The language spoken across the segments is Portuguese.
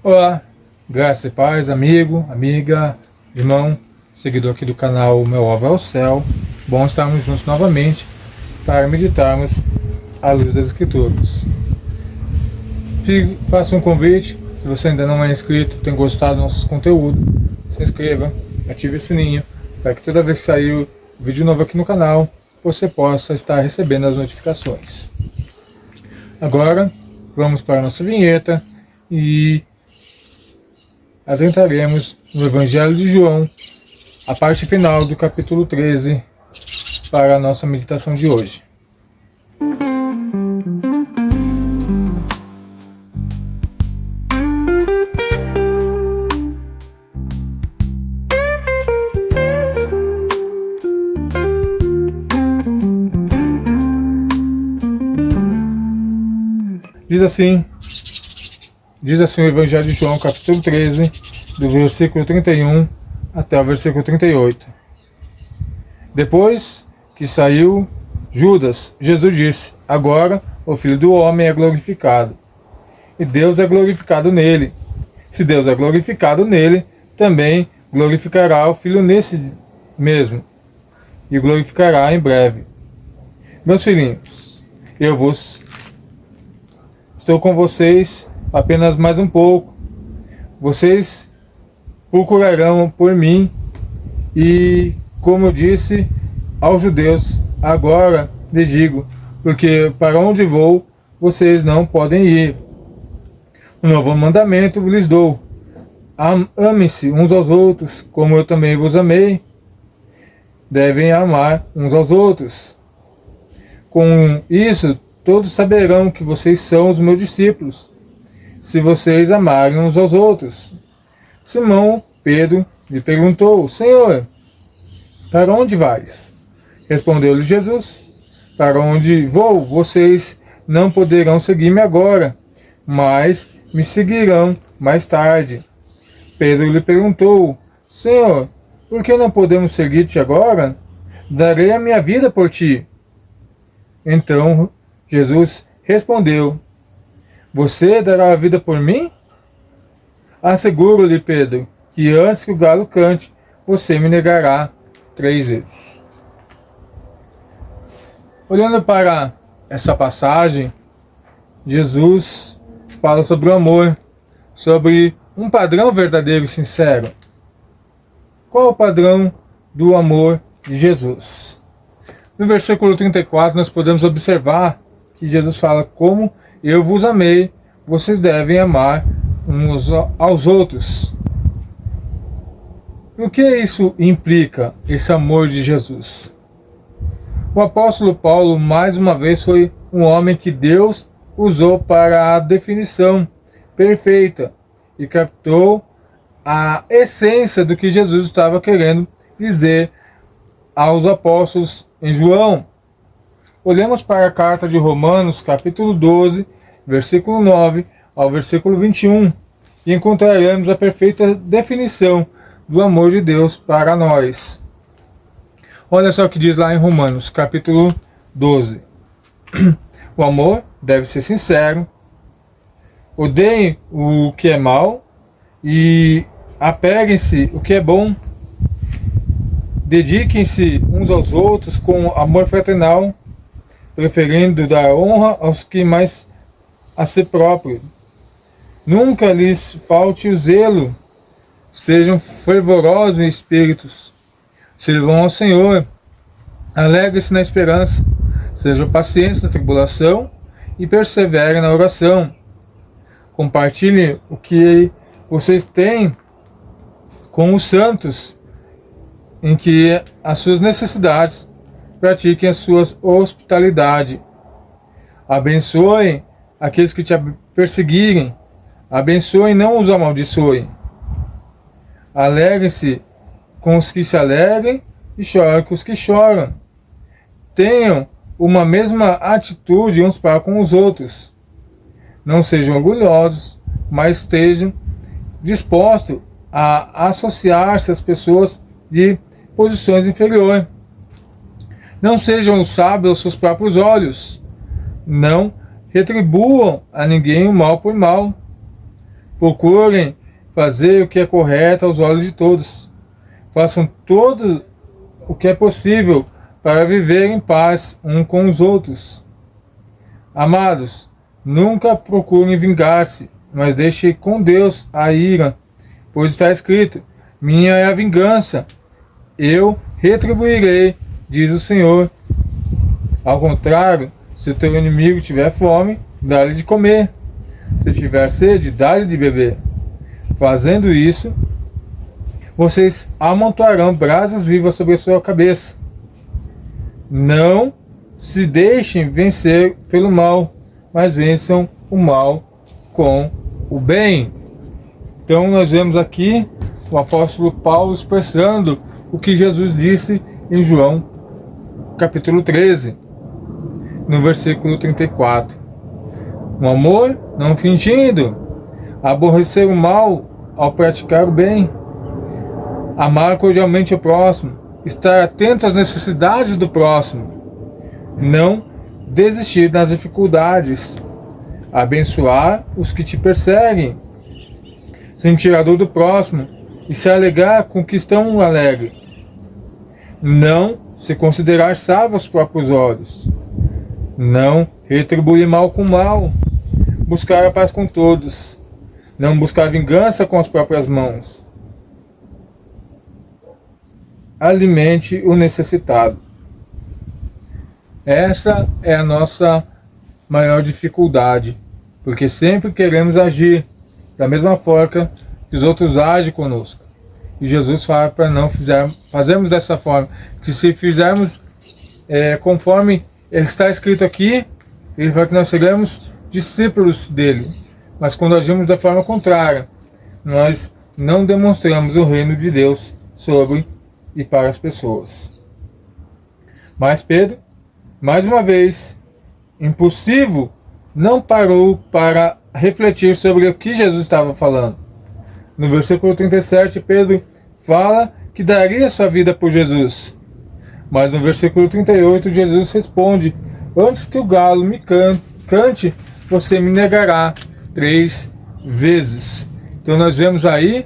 Olá, graça e paz, amigo, amiga, irmão, seguidor aqui do canal Meu Alvo é o Céu. Bom estarmos juntos novamente para meditarmos à luz das Escrituras. Faça um convite, se você ainda não é inscrito, tem gostado do nosso conteúdo, se inscreva, ative o sininho, para que toda vez que sair vídeo novo aqui no canal, você possa estar recebendo as notificações. Agora, vamos para a nossa vinheta e adentraremos no Evangelho de João, a parte final do capítulo 13, para a nossa meditação de hoje. Diz assim o Evangelho de João, capítulo 13, do versículo 31 até o versículo 38. Depois que saiu Judas, Jesus disse: agora o Filho do Homem é glorificado, e Deus é glorificado nele. Se Deus é glorificado nele, também glorificará o Filho nesse mesmo, e glorificará em breve. Meus filhinhos, estou com vocês apenas mais um pouco. Vocês procurarão por mim, e como eu disse aos judeus, agora lhes digo, porque para onde vou, vocês não podem ir. Um novo mandamento lhes dou: amem-se uns aos outros, como eu também vos amei. Devem amar uns aos outros. Com isso, todos saberão que vocês são os meus discípulos, se vocês amarem uns aos outros. Simão Pedro lhe perguntou: Senhor, para onde vais? Respondeu-lhe Jesus: para onde vou, vocês não poderão seguir-me agora, mas me seguirão mais tarde. Pedro lhe perguntou: Senhor, por que não podemos seguir-te agora? Darei a minha vida por ti. Então Jesus respondeu: você dará a vida por mim? Asseguro-lhe, Pedro, que antes que o galo cante, você me negará 3 vezes. Olhando para essa passagem, Jesus fala sobre o amor, sobre um padrão verdadeiro e sincero. Qual é o padrão do amor de Jesus? No versículo 34 nós podemos observar que Jesus fala: como eu vos amei, vocês devem amar uns aos outros. O que isso implica, esse amor de Jesus? O apóstolo Paulo, mais uma vez, foi um homem que Deus usou para a definição perfeita e captou a essência do que Jesus estava querendo dizer aos apóstolos em João. Olhemos para a carta de Romanos, capítulo 12, versículo 9 ao versículo 21, e encontraremos a perfeita definição do amor de Deus para nós. Olha só o que diz lá em Romanos, capítulo 12. O amor deve ser sincero, odeiem o que é mal e apeguem-se o que é bom. Dediquem-se uns aos outros com amor fraternal, preferindo dar honra aos que mais a si próprio. Nunca lhes falte o zelo, sejam fervorosos em espíritos, sirvam ao Senhor, alegrem-se na esperança, sejam pacientes na tribulação e perseverem na oração. Compartilhem o que vocês têm com os santos, em que as suas necessidades pratiquem a sua hospitalidade. Abençoem aqueles que te perseguirem. Abençoem e não os amaldiçoem. Alegrem-se com os que se alegrem e chorem com os que choram. Tenham uma mesma atitude uns para com os outros. Não sejam orgulhosos, mas estejam dispostos a associar-se às pessoas de posições inferiores. Não sejam sábios aos seus próprios olhos. Não retribuam a ninguém o mal por mal. Procurem fazer o que é correto aos olhos de todos. Façam todo o que é possível para viver em paz um com os outros. Amados, nunca procurem vingar-se, mas deixem com Deus a ira, pois está escrito: minha é a vingança, eu retribuirei, diz o Senhor. Ao contrário, se o teu inimigo tiver fome, dá-lhe de comer. Se tiver sede, dá-lhe de beber. Fazendo isso, vocês amontoarão brasas vivas sobre a sua cabeça. Não se deixem vencer pelo mal, mas vençam o mal com o bem. Então nós vemos aqui o apóstolo Paulo expressando o que Jesus disse em João capítulo 13, no versículo 34. Um amor não fingindo, aborrecer o mal ao praticar o bem, amar cordialmente o próximo, estar atento às necessidades do próximo, não desistir das dificuldades, abençoar os que te perseguem, sentir a dor do próximo e se alegrar com que estão alegres, não se considerar sábio aos próprios olhos, não retribuir mal com mal, buscar a paz com todos, não buscar vingança com as próprias mãos. Alimente o necessitado. Essa é a nossa maior dificuldade, porque sempre queremos agir da mesma forma que os outros agem conosco. E Jesus fala para não fazermos dessa forma, que se fizermos conforme está escrito aqui, ele fala que nós seremos discípulos dele. Mas quando agimos da forma contrária, nós não demonstramos o reino de Deus sobre e para as pessoas. Mas Pedro, mais uma vez, impulsivo, não parou para refletir sobre o que Jesus estava falando. No versículo 37, Pedro fala que daria sua vida por Jesus. Mas no versículo 38, Jesus responde: antes que o galo me cante, você me negará 3 vezes. Então nós vemos aí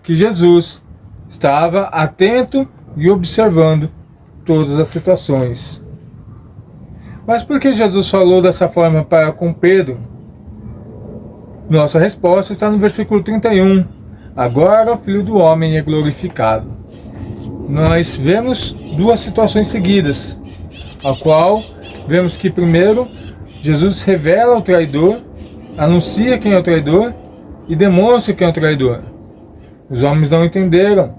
que Jesus estava atento e observando todas as situações. Mas por que Jesus falou dessa forma para com Pedro? Nossa resposta está no versículo 31. Agora o Filho do Homem é glorificado. Nós vemos 2 situações seguidas, a qual vemos que primeiro Jesus revela o traidor, anuncia quem é o traidor e demonstra quem é o traidor. Os homens não entenderam.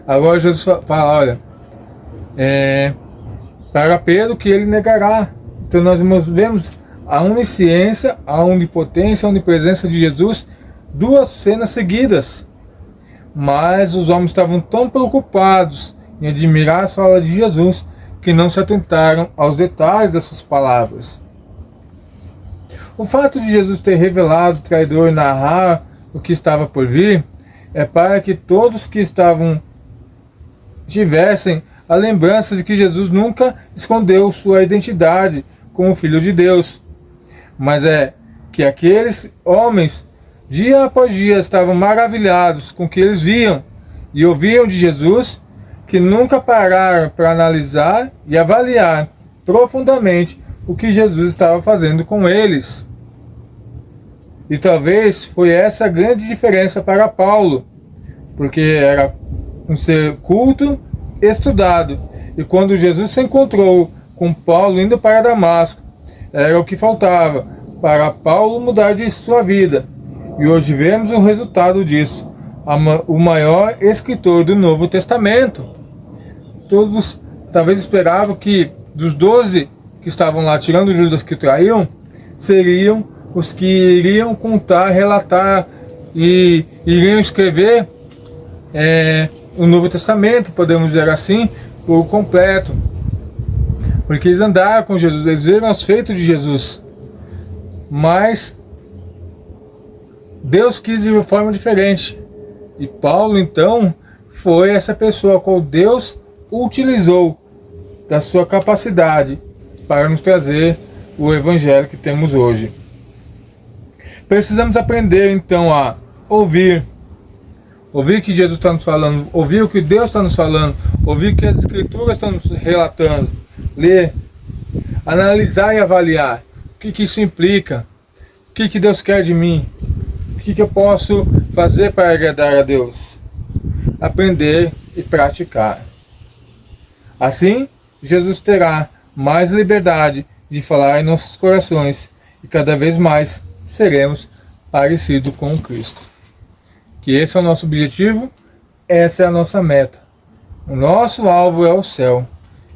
Agora Jesus fala, olha, para Pedro que ele negará. Então nós vemos a onisciência, a onipotência, a onipresença de Jesus, 2 cenas seguidas. Mas os homens estavam tão preocupados em admirar a fala de Jesus que não se atentaram aos detalhes dessas palavras. O fato de Jesus ter revelado o traidor e narrar o que estava por vir é para que todos que tivessem a lembrança de que Jesus nunca escondeu sua identidade como Filho de Deus, mas é que aqueles homens dia após dia estavam maravilhados com o que eles viam e ouviam de Jesus, que nunca pararam para analisar e avaliar profundamente o que Jesus estava fazendo com eles. E talvez foi essa a grande diferença para Paulo, porque era um ser culto, estudado, e quando Jesus se encontrou com Paulo indo para Damasco, era o que faltava para Paulo mudar de sua vida. E hoje vemos o resultado disso, o maior escritor do Novo Testamento. Todos talvez esperavam que dos 12 que estavam lá, tirando Judas que traíam, seriam os que iriam contar, relatar e iriam escrever o Novo Testamento, podemos dizer assim, por completo. Porque eles andaram com Jesus, eles viram os feitos de Jesus. Mas Deus quis de uma forma diferente. E Paulo, então, foi essa pessoa a qual Deus utilizou da sua capacidade para nos trazer o Evangelho que temos hoje. Precisamos aprender então a ouvir o que Jesus está nos falando, ouvir o que Deus está nos falando, ouvir o que as Escrituras estão nos relatando, ler, analisar e avaliar o que isso implica, o que Deus quer de mim, o que eu posso fazer para agradar a Deus, aprender e praticar. Assim, Jesus terá mais liberdade de falar em nossos corações e cada vez mais seremos parecidos com Cristo. Que esse é o nosso objetivo, essa é a nossa meta. O nosso alvo é o céu.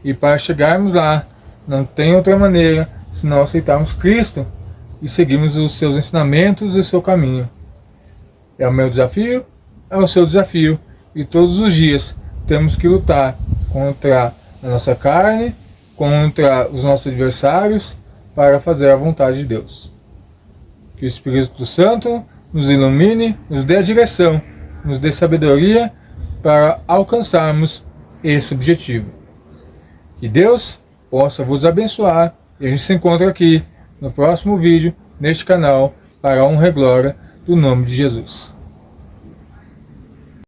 E para chegarmos lá, não tem outra maneira senão aceitarmos Cristo e seguirmos os seus ensinamentos e o seu caminho. É o meu desafio, é o seu desafio. E todos os dias temos que lutar contra a nossa carne, contra os nossos adversários, para fazer a vontade de Deus. Que o Espírito Santo nos ilumine, nos dê a direção, nos dê sabedoria para alcançarmos esse objetivo. Que Deus possa vos abençoar e a gente se encontra aqui no próximo vídeo, neste canal, para a honra e glória do nome de Jesus.